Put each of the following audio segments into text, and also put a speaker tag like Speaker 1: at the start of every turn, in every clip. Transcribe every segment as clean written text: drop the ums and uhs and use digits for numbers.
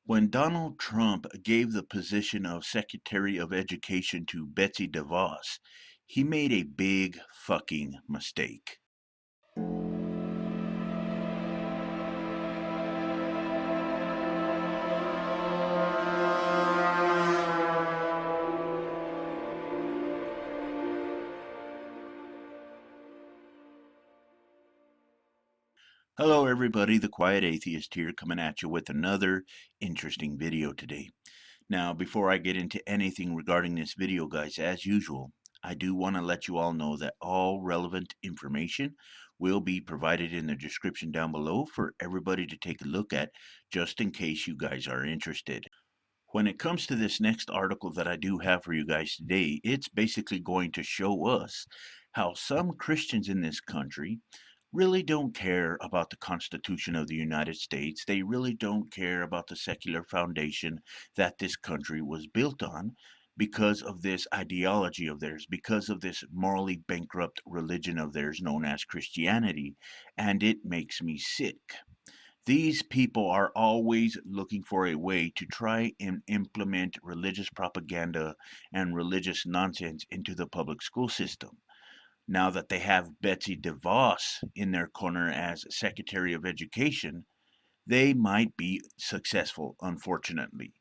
Speaker 1: When Donald Trump gave the position of Secretary of Education to Betsy DeVos, he made a big fucking mistake. Hello, everybody. The Quiet Atheist here, coming at you with another interesting video today. Now, before I get into anything regarding this video, guys, as usual, I do want to let you all know that all relevant information will be provided in the description down below for everybody to take a look at, just in case you guys are interested. When it comes to this next article that I do have for you guys today, it's basically going to show us how some Christians in this country really don't care about the Constitution of the United States. They really don't care about the secular foundation that this country was built on because of this ideology of theirs, because of this morally bankrupt religion of theirs known as Christianity. And it makes me sick. These people are always looking for a way to try and implement religious propaganda and religious nonsense into the public school system. Now that they have Betsy DeVos in their corner as Secretary of Education, they might be successful, unfortunately.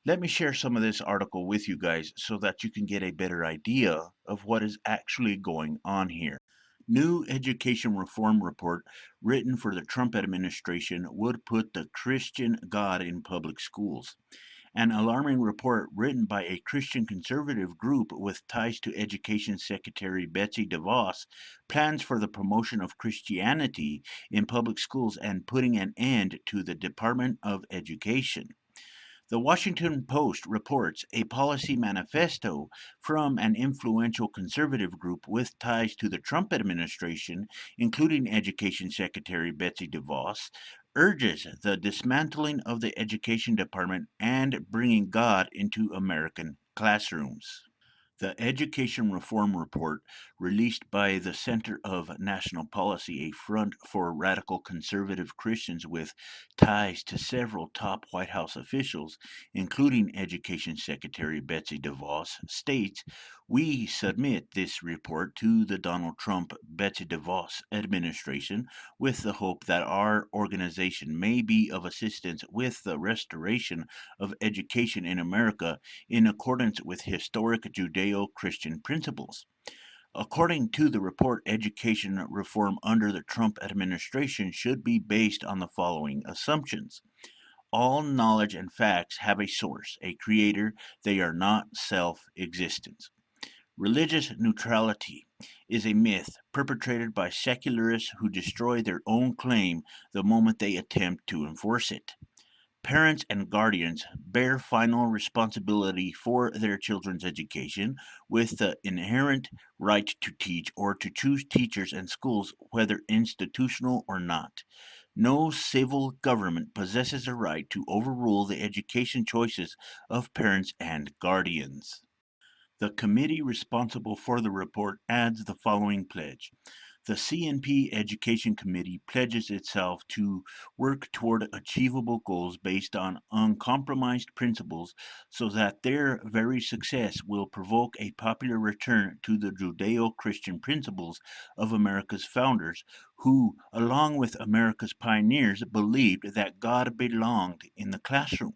Speaker 1: Let me share some of this article with you guys so that you can get a better idea of what is actually going on here. New education reform report written for the Trump administration would put the Christian God in public schools. An alarming report written by a Christian conservative group with ties to Education Secretary Betsy DeVos plans for the promotion of Christianity in public schools and putting an end to the Department of Education. The Washington Post reports a policy manifesto from an influential conservative group with ties to the Trump administration, including Education Secretary Betsy DeVos, urges the dismantling of the Education Department and bringing God into American classrooms. The Education Reform Report, released by the Center of National Policy, a front for radical conservative Christians with ties to several top White House officials, including Education Secretary Betsy DeVos, states, "We submit this report to the Donald Trump Betsy DeVos administration with the hope that our organization may be of assistance with the restoration of education in America in accordance with historic Judeo Christian principles." According to the report, education reform under the Trump administration should be based on the following assumptions. All knowledge and facts have a source, a creator, they are not self existent. Religious neutrality is a myth perpetrated by secularists who destroy their own claim the moment they attempt to enforce it. Parents and guardians bear final responsibility for their children's education with the inherent right to teach or to choose teachers and schools, whether institutional or not. No civil government possesses a right to overrule the education choices of parents and guardians. The committee responsible for the report adds the following pledge. The CNP Education Committee pledges itself to work toward achievable goals based on uncompromised principles so that their very success will provoke a popular return to the Judeo Christian principles of America's founders, who, along with America's pioneers, believed that God belonged in the classroom.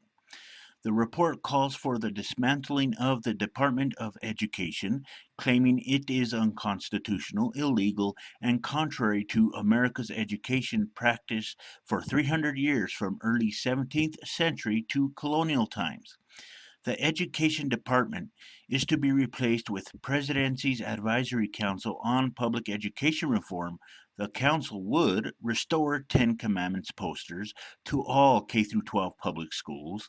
Speaker 1: The report calls for the dismantling of the Department of Education, claiming it is unconstitutional, illegal, and contrary to America's education practice for 300 years from early 17th century to colonial times. The Education Department is to be replaced with Presidency's Advisory Council on Public Education Reform. The council would restore Ten Commandments posters to all K 12 public schools,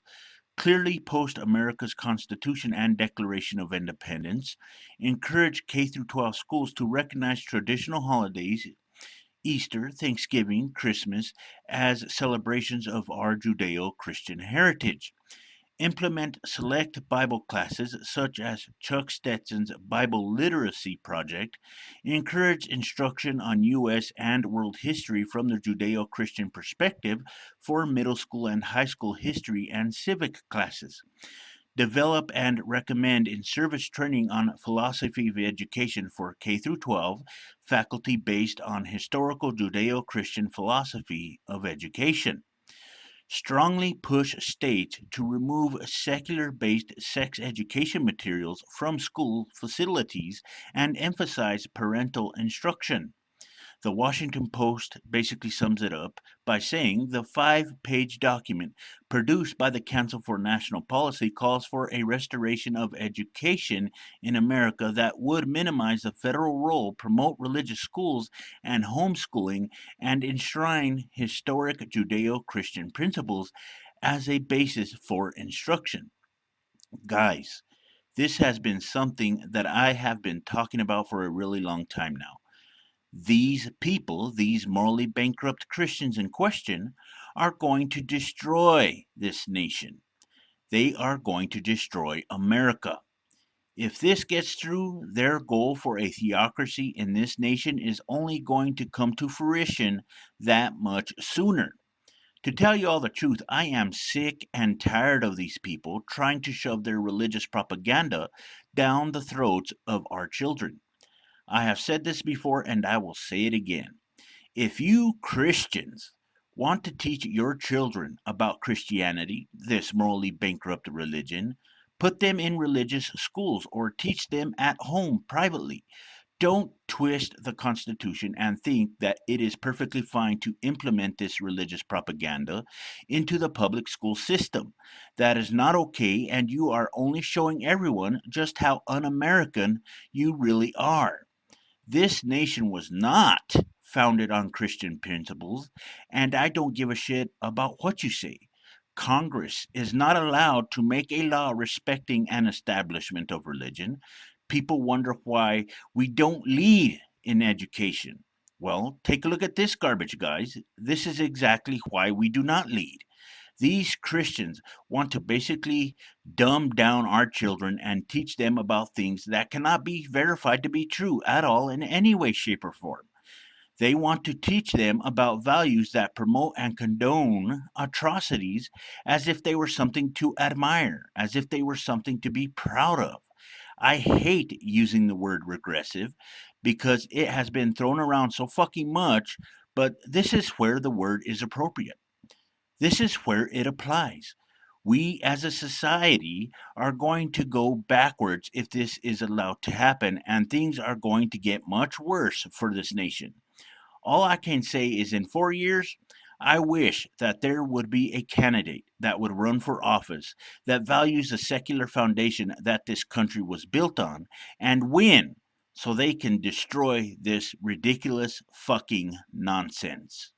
Speaker 1: clearly post America's Constitution and Declaration of Independence, encourage K 12 schools to recognize traditional holidays, Easter, Thanksgiving, Christmas, as celebrations of our Judeo Christian heritage, implement select Bible classes such as Chuck Stetson's Bible Literacy Project, encourage instruction on U.S. and world history from the Judeo Christian perspective for middle school and high school history and civic classes, develop and recommend in-service training on philosophy of education for K through 12 faculty based on historical Judeo-Christian philosophy of education. Strongly push states to remove secular-based sex education materials from school facilities and emphasize parental instruction. The Washington Post basically sums it up by saying the 5-page document produced by the Council for National Policy calls for a restoration of education in America that would minimize the federal role, promote religious schools and homeschooling, and enshrine historic Judeo Christian principles as a basis for instruction. Guys, this has been something that I have been talking about for a really long time now. These people, these morally bankrupt Christians in question, are going to destroy this nation. They are going to destroy America. If this gets through, their goal for a theocracy in this nation is only going to come to fruition that much sooner. To tell you all the truth, I am sick and tired of these people trying to shove their religious propaganda down the throats of our children. I have said this before and I will say it again. If you Christians want to teach your children about Christianity, this morally bankrupt religion, put them in religious schools or teach them at home privately. Don't twist the Constitution and think that it is perfectly fine to implement this religious propaganda into the public school system. That is not okay, and you are only showing everyone just how un American you really are. This nation was not founded on Christian principles, and I don't give a shit about what you say. Congress is not allowed to make a law respecting an establishment of religion. People wonder why we don't lead in education. Well, take a look at this garbage, guys. This is exactly why we do not lead. These Christians want to basically dumb down our children and teach them about things that cannot be verified to be true at all in any way, shape, or form. They want to teach them about values that promote and condone atrocities as if they were something to admire, as if they were something to be proud of. I hate using the word regressive because it has been thrown around so fucking much, but this is where the word is appropriate. This is where it applies. We as a society are going to go backwards if this is allowed to happen, and things are going to get much worse for this nation. All I can say is in 4 years, I wish that there would be a candidate that would run for office that values the secular foundation that this country was built on and win so they can destroy this ridiculous fucking nonsense.